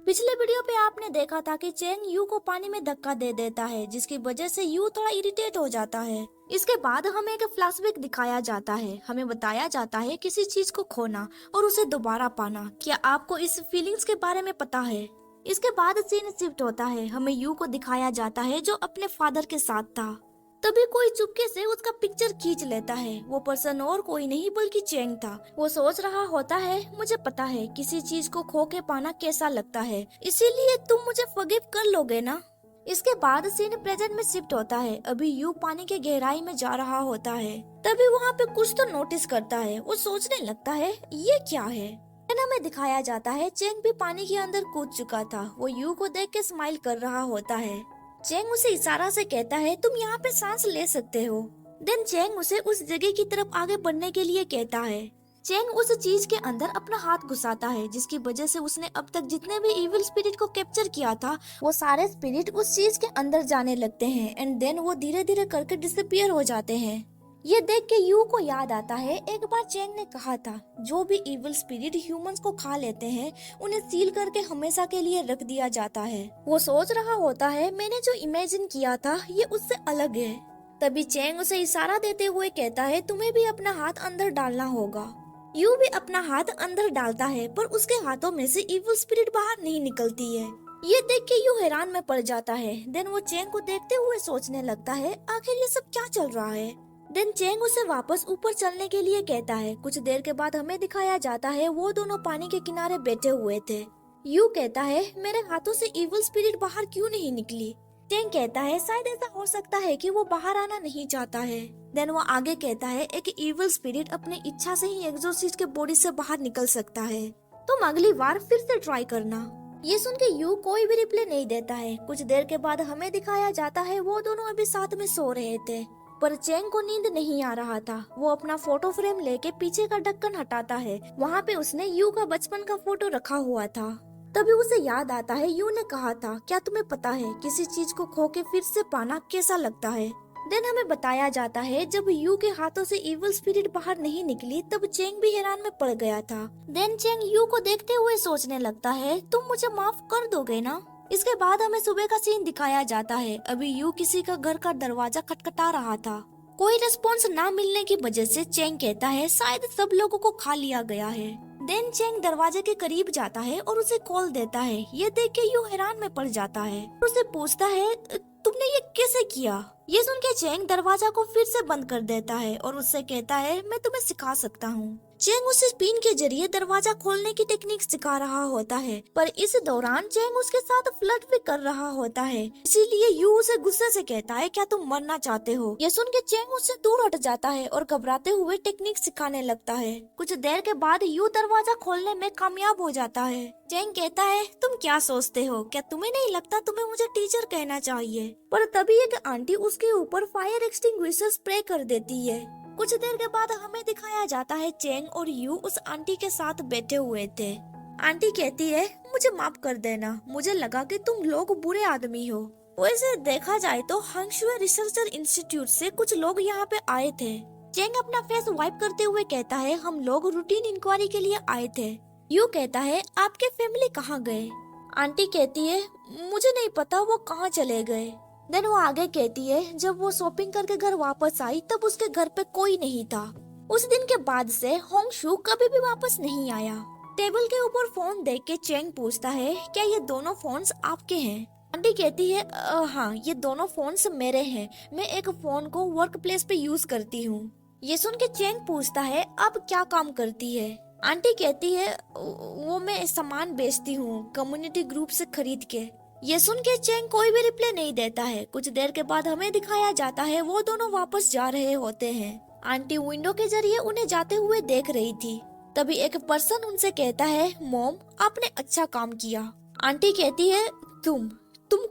पिछले वीडियो पे आपने देखा था कि चेंग यू को पानी में धक्का दे देता है, जिसकी वजह से यू थोड़ा इरिटेट हो जाता है। इसके बाद हमें एक फ्लैशबैक दिखाया जाता है। हमें बताया जाता है किसी चीज को खोना और उसे दोबारा पाना। क्या आपको इस फीलिंग्स के बारे में पता है? इसके बाद सीन शिफ्ट होता है। हमें यू को दिखाया जाता है जो अपने फादर के साथ था। तभी कोई चुपके से उसका पिक्चर खींच लेता है। वो पर्सन और कोई नहीं बल्कि चेंग था। वो सोच रहा होता है, मुझे पता है किसी चीज को खो के पाना कैसा लगता है, इसीलिए तुम मुझे फॉरगिव कर लोगे ना। इसके बाद सीन प्रेजेंट में शिफ्ट होता है। अभी यू पानी के गहराई में जा रहा होता है। तभी वहाँ पे कुछ तो नोटिस करता है। वो सोचने लगता है ये क्या है। में दिखाया जाता है चेंग भी पानी के अंदर कूद चुका था। वो यू को देख के स्माइल कर रहा होता है। चेंग उसे इशारा से कहता है तुम यहाँ पे सांस ले सकते हो। देन चेंग उसे उस जगह की तरफ आगे बढ़ने के लिए कहता है। चेंग उस चीज के अंदर अपना हाथ घुसाता है, जिसकी वजह से उसने अब तक जितने भी इविल स्पिरिट को कैप्चर किया था वो सारे स्पिरिट उस चीज के अंदर जाने लगते हैं एंड देन वो धीरे धीरे करके डिसअपियर हो जाते हैं। ये देख के यू को याद आता है एक बार चेंग ने कहा था जो भी इविल स्पिरिट ह्यूमंस को खा लेते हैं उन्हें सील करके हमेशा के लिए रख दिया जाता है। वो सोच रहा होता है मैंने जो इमेजिन किया था ये उससे अलग है। तभी चेंग उसे इशारा देते हुए कहता है तुम्हें भी अपना हाथ अंदर डालना होगा। यू भी अपना हाथ अंदर डालता है पर उसके हाथों में से इविल स्पिरिट बाहर नहीं निकलती है। ये देख के यू हैरान में पड़ जाता है। देन वो चेंग को देखते हुए सोचने लगता है आखिर ये सब क्या चल रहा है। देन चेंग उसे वापस ऊपर चलने के लिए कहता है। कुछ देर के बाद हमें दिखाया जाता है वो दोनों पानी के किनारे बैठे हुए थे। यू कहता है मेरे हाथों से इविल स्पिरिट बाहर क्यों नहीं निकली। चेंग कहता है शायद ऐसा हो सकता है कि वो बाहर आना नहीं चाहता है। देन वो आगे कहता है एक इविल स्पिरिट अपनी इच्छा से ही एक्सोर्सिस्ट के बॉडी से बाहर निकल सकता है, तुम अगली बार फिर से ट्राई करना। ये सुन के यू कोई भी रिप्लाई नहीं देता है। कुछ देर के बाद हमें दिखाया जाता है वो दोनों अभी साथ में सो रहे थे, पर चेंग को नींद नहीं आ रहा था। वो अपना फोटो फ्रेम लेके पीछे का ढक्कन हटाता है। वहाँ पे उसने यू का बचपन का फोटो रखा हुआ था। तभी उसे याद आता है यू ने कहा था क्या तुम्हें पता है किसी चीज को खो के फिर से पाना कैसा लगता है। देन हमें बताया जाता है जब यू के हाथों से इविल स्पिरिट बाहर नहीं निकली तब चेंग भी हैरान में पड़ गया था। देन चेंग यू को देखते हुए सोचने लगता है तुम मुझे माफ कर दोगे ना। इसके बाद हमें सुबह का सीन दिखाया जाता है। अभी यू किसी का घर का दरवाजा खटखटा रहा था। कोई रिस्पॉन्स ना मिलने की वजह से चेंग कहता है शायद सब लोगों को खा लिया गया है। देन चेंग दरवाजे के करीब जाता है और उसे कॉल देता है। ये देख के यू हैरान में पड़ जाता है। उसे पूछता है तुमने ये कैसे किया। ये सुन के चेंग दरवाजा को फिर से बंद कर देता है और उससे कहता है मैं तुम्हें सिखा सकता हूँ। चेंग उसे स्पिन के जरिए दरवाजा खोलने की टेक्निक सिखा रहा होता है, पर इस दौरान चेंग उसके साथ फ्लर्ट भी कर रहा होता है। इसीलिए यू उसे गुस्से से कहता है क्या तुम मरना चाहते हो। ये सुन के चेंग उससे दूर हट जाता है और घबराते हुए टेक्निक सिखाने लगता है। कुछ देर के बाद यू दरवाजा खोलने में कामयाब हो जाता है। चेंग कहता है तुम क्या सोचते हो, क्या तुम्हें नहीं लगता तुम्हें मुझे टीचर कहना चाहिए। पर तभी एक आंटी उसके ऊपर फायर एक्सटिंग्विशर स्प्रे कर देती है। कुछ देर के बाद हमें दिखाया जाता है चेंग और यू उस आंटी के साथ बैठे हुए थे। आंटी कहती है मुझे माफ कर देना, मुझे लगा कि तुम लोग बुरे आदमी हो। वैसे देखा जाए तो हंगशुए रिसर्चर इंस्टीट्यूट से कुछ लोग यहाँ पे आए थे। चेंग अपना फेस वाइप करते हुए कहता है हम लोग रूटीन इंक्वायरी के लिए आए थे। यू कहता है आपके फैमिली कहाँ गए। आंटी कहती है मुझे नहीं पता वो कहाँ चले गए। देन वो आगे कहती है जब वो शॉपिंग करके घर वापस आई तब उसके घर पे कोई नहीं था। उस दिन के बाद से होंगशु कभी भी वापस नहीं आया। टेबल के ऊपर फोन देख के चेंग पूछता है क्या ये दोनों फोन्स आपके हैं। आंटी कहती है हाँ ये दोनों फोन्स मेरे हैं, मैं एक फोन को वर्क प्लेस पे यूज करती हूँ। ये सुन के चेंग पूछता है अब क्या काम करती है। आंटी कहती है वो मैं सामान बेचती हूँ कम्युनिटी ग्रुप से खरीद के। ये सुन के चेंग कोई भी रिप्लाई नहीं देता है। कुछ देर के बाद हमें दिखाया जाता है वो दोनों वापस जा रहे होते हैं। आंटी विंडो के जरिए उन्हें जाते हुए देख रही थी। तभी एक पर्सन उनसे कहता है मॉम आपने अच्छा काम किया। आंटी कहती है तुम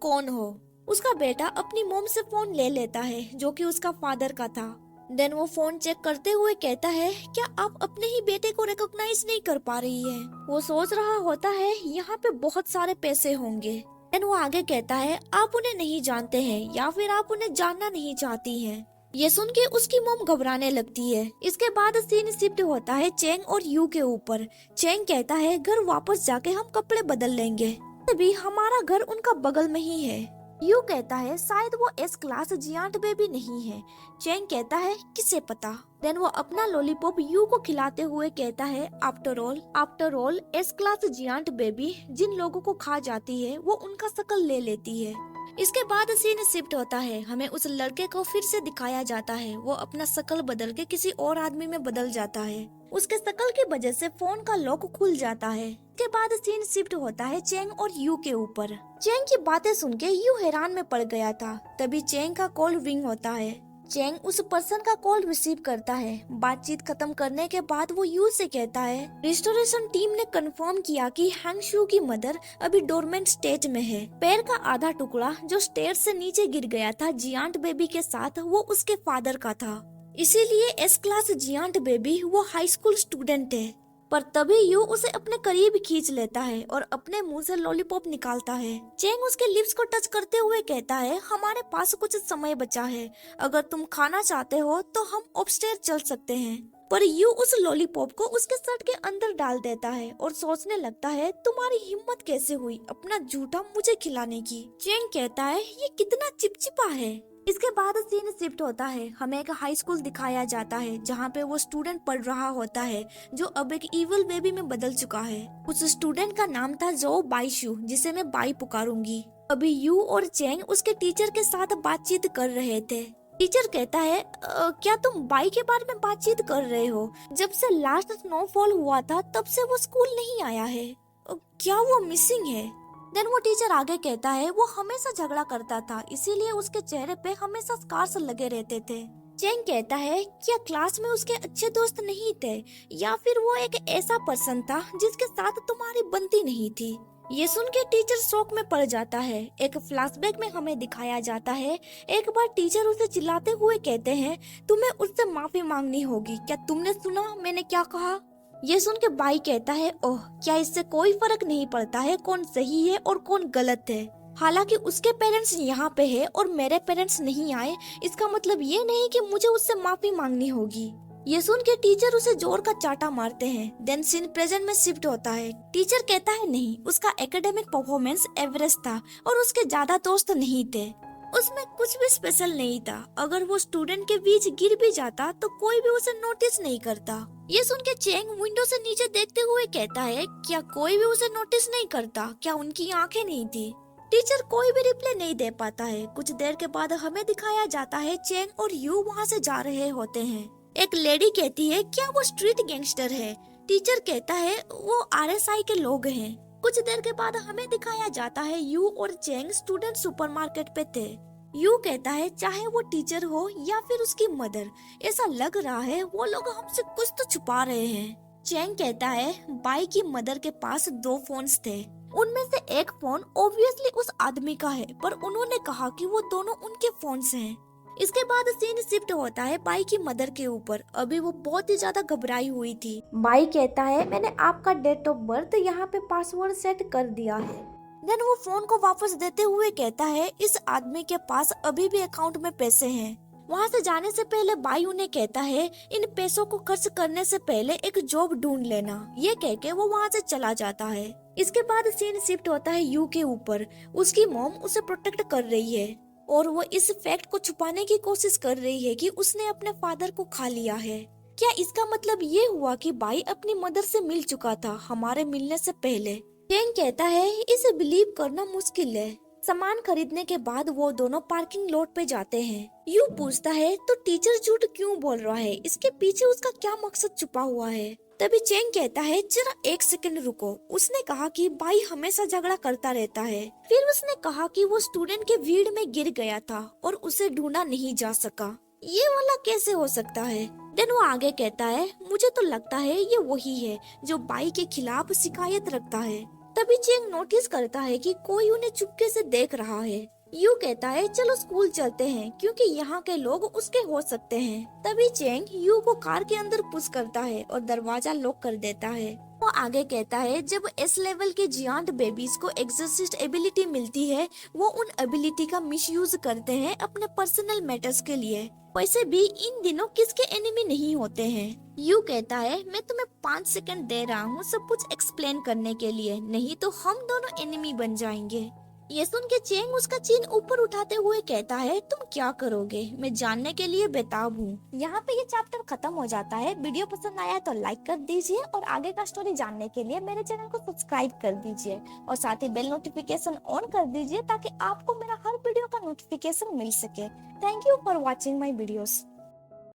कौन हो। उसका बेटा अपनी मॉम से फोन ले लेता है जो कि उसका फादर का था। देन वो फोन चेक करते हुए कहता है क्या आप अपने ही बेटे को रिकॉग्नाइज नहीं कर पा रही है। वो सोच रहा होता है यहाँ पे बहुत सारे पैसे होंगे। देन वो आगे कहता है आप उन्हें नहीं जानते हैं या फिर आप उन्हें जानना नहीं चाहती हैं। ये सुन के उसकी मॉम घबराने लगती है। इसके बाद सीन शिफ्ट होता है चेंग और यू के ऊपर। चेंग कहता है घर वापस जाके हम कपड़े बदल लेंगे। भी हमारा घर उनका बगल में ही है। यू कहता है शायद वो एस क्लास जियांट बेबी नहीं है। चैंग कहता है किसे पता। देन वो अपना लॉलीपॉप यू को खिलाते हुए कहता है after all S class giant baby जिन लोगों को खा जाती है वो उनका शक्ल ले लेती है। इसके बाद सीन शिफ्ट होता है, हमें उस लड़के को फिर से दिखाया जाता है। वो अपना शक्ल बदल के किसी और आदमी में बदल जाता है। उसके शक्ल की वजह से फोन का लॉक खुल जाता है। के बाद सीन शिफ्ट होता है चैंग और यू के ऊपर। चैंग की बातें सुन के यू हैरान में पड़ गया था। तभी चैंग का कॉल रिंग होता है। चैंग उस पर्सन का कॉल रिसीव करता है। बातचीत खत्म करने के बाद वो यू से कहता है रिस्टोरेशन टीम ने कंफर्म किया कि हैंगशू की मदर अभी डोरमेंट स्टेज में है। पैर का आधा टुकड़ा जो स्टेयर से नीचे गिर गया था जियांट बेबी के साथ, वो उसके फादर का था। इसीलिए एस क्लास जियांट बेबी वो हाई स्कूल स्टूडेंट है। पर तभी यू उसे अपने करीब खींच लेता है और अपने मुंह से लॉलीपॉप निकालता है। चैंग उसके लिप्स को टच करते हुए कहता है हमारे पास कुछ समय बचा है, अगर तुम खाना चाहते हो तो हम अपस्टेयर चल सकते हैं। पर यू उस लॉलीपॉप को उसके शर्ट के अंदर डाल देता है और सोचने लगता है तुम्हारी हिम्मत कैसे हुई अपना जूठा मुझे खिलाने की। चैंग कहता है ये कितना चिपचिपा है। इसके बाद सीन शिफ्ट होता है, हमें एक हाई स्कूल दिखाया जाता है जहाँ पे वो स्टूडेंट पढ़ रहा होता है जो अब एक इविल बेबी में बदल चुका है। उस स्टूडेंट का नाम था जो बाईशु, जिसे मैं बाई पुकारूंगी। अभी यू और चैंग उसके टीचर के साथ बातचीत कर रहे थे। टीचर कहता है क्या तुम बाई के बारे में बातचीत कर रहे हो? जब से लास्ट स्नोफॉल हुआ था तब से वो स्कूल नहीं आया है। क्या वो मिसिंग है? देन वो टीचर आगे कहता है वो हमेशा झगड़ा करता था, इसीलिए उसके चेहरे पे हमेशा स्कार्स लगे रहते थे। चैंग कहता है क्या क्लास में उसके अच्छे दोस्त नहीं थे, या फिर वो एक ऐसा पर्सन था जिसके साथ तुम्हारी बनती नहीं थी? ये सुन के टीचर शौक में पड़ जाता है। एक फ्लैशबैक में हमें दिखाया जाता है, एक बार टीचर उसे चिल्लाते हुए कहते हैं तुम्हें उससे माफी मांगनी होगी, क्या तुमने सुना मैंने क्या कहा? ये सुन के बाई कहता है ओह क्या इससे कोई फर्क नहीं पड़ता है कौन सही है और कौन गलत है? हालांकि उसके पेरेंट्स यहाँ पे है और मेरे पेरेंट्स नहीं आए, इसका मतलब ये नहीं कि मुझे उससे माफी मांगनी होगी। ये सुन के टीचर उसे जोर का चाटा मारते हैं। देन सीन प्रेजेंट में शिफ्ट होता है। टीचर कहता है नहीं, उसका एकेडमिक परफॉर्मेंस एवरेज था और उसके ज्यादा दोस्त नहीं थे। उसमें कुछ भी स्पेशल नहीं था। अगर वो स्टूडेंट के बीच गिर भी जाता तो कोई भी उसे नोटिस नहीं करता। ये सुन के चैंग विंडो से नीचे देखते हुए कहता है क्या कोई भी उसे नोटिस नहीं करता? क्या उनकी आंखें नहीं थी? टीचर कोई भी रिप्लाई नहीं दे पाता है। कुछ देर के बाद हमें दिखाया जाता है चैंग और यू वहाँ से जा रहे होते हैं। एक लेडी कहती है क्या वो स्ट्रीट गैंगस्टर है? टीचर कहता है वो RSI के लोग हैं। कुछ देर के बाद हमें दिखाया जाता है यू और चैंग स्टूडेंट सुपरमार्केट पे थे। यू कहता है चाहे वो टीचर हो या फिर उसकी मदर, ऐसा लग रहा है वो लोग हमसे कुछ तो छुपा रहे हैं। चैंग कहता है बाई की मदर के पास 2 फोन्स थे, उनमें से एक फोन ऑब्वियसली उस आदमी का है, पर उन्होंने कहा कि वो दोनों उनके फोन्स हैं। इसके बाद सीन शिफ्ट होता है बाई की मदर के ऊपर। अभी वो बहुत ही ज्यादा घबराई हुई थी। बाई कहता है मैंने आपका डेट ऑफ बर्थ यहाँ पे पासवर्ड सेट कर दिया है। देन वो फोन को वापस देते हुए कहता है इस आदमी के पास अभी भी अकाउंट में पैसे हैं। वहाँ से जाने से पहले बाई उन्हें कहता है इन पैसों को खर्च करने से पहले एक जॉब ढूंढ लेना। ये कह के वो वहाँ से चला जाता है। इसके बाद सीन शिफ्ट होता है यू के ऊपर। उसकी मॉम उसे प्रोटेक्ट कर रही है और वो इस फैक्ट को छुपाने की कोशिश कर रही है कि उसने अपने फादर को खा लिया है। क्या इसका मतलब ये हुआ कि बाई अपनी मदर से मिल चुका था हमारे मिलने से पहले? चैंग कहता है इसे बिलीव करना मुश्किल है। सामान खरीदने के बाद वो दोनों पार्किंग लॉट पे जाते हैं। यू पूछता है तो टीचर झूठ क्यों बोल रहा है, इसके पीछे उसका क्या मकसद छुपा हुआ है? तभी चैंग कहता है जरा 1 सेकंड रुको, उसने कहा कि बाई हमेशा झगड़ा करता रहता है। फिर उसने कहा कि वो स्टूडेंट के भीड़ में गिर गया था और उसे ढूंढा नहीं जा सका। ये वाला कैसे हो सकता है? देन वो आगे कहता है मुझे तो लगता है ये वही है जो बाई के खिलाफ शिकायत रखता है। तभी चैंग नोटिस करता है कि कोई उन्हें चुपके से देख रहा है। यू कहता है चलो स्कूल चलते हैं क्योंकि यहाँ के लोग उसके हो सकते हैं। तभी चेंग यू को कार के अंदर पुश करता है और दरवाजा लॉक कर देता है। वो आगे कहता है जब एस लेवल के जियांट बेबीज को एक्सोर्सिस्ट एबिलिटी मिलती है वो उन एबिलिटी का मिसयूज करते हैं अपने पर्सनल मैटर्स के लिए। वैसे भी इन दिनों किसके एनिमी नहीं होते हैं। यू कहता है मैं तुम्हें 5 सेकंड दे रहा हूँ सब कुछ एक्सप्लेन करने के लिए, नहीं तो हम दोनों एनिमी बन जाएंगे। ये सुन के चेंग उसका चिन ऊपर उठाते हुए कहता है तुम क्या करोगे, मैं जानने के लिए बेताब हूँ। यहाँ पे ये चैप्टर खत्म हो जाता है। वीडियो पसंद आया तो लाइक कर दीजिए और आगे का स्टोरी जानने के लिए मेरे चैनल को सब्सक्राइब कर दीजिए और साथ ही बेल नोटिफिकेशन ऑन कर दीजिए ताकि आपको मेरा हर वीडियो का नोटिफिकेशन मिल सके। Thank you for watching my videos.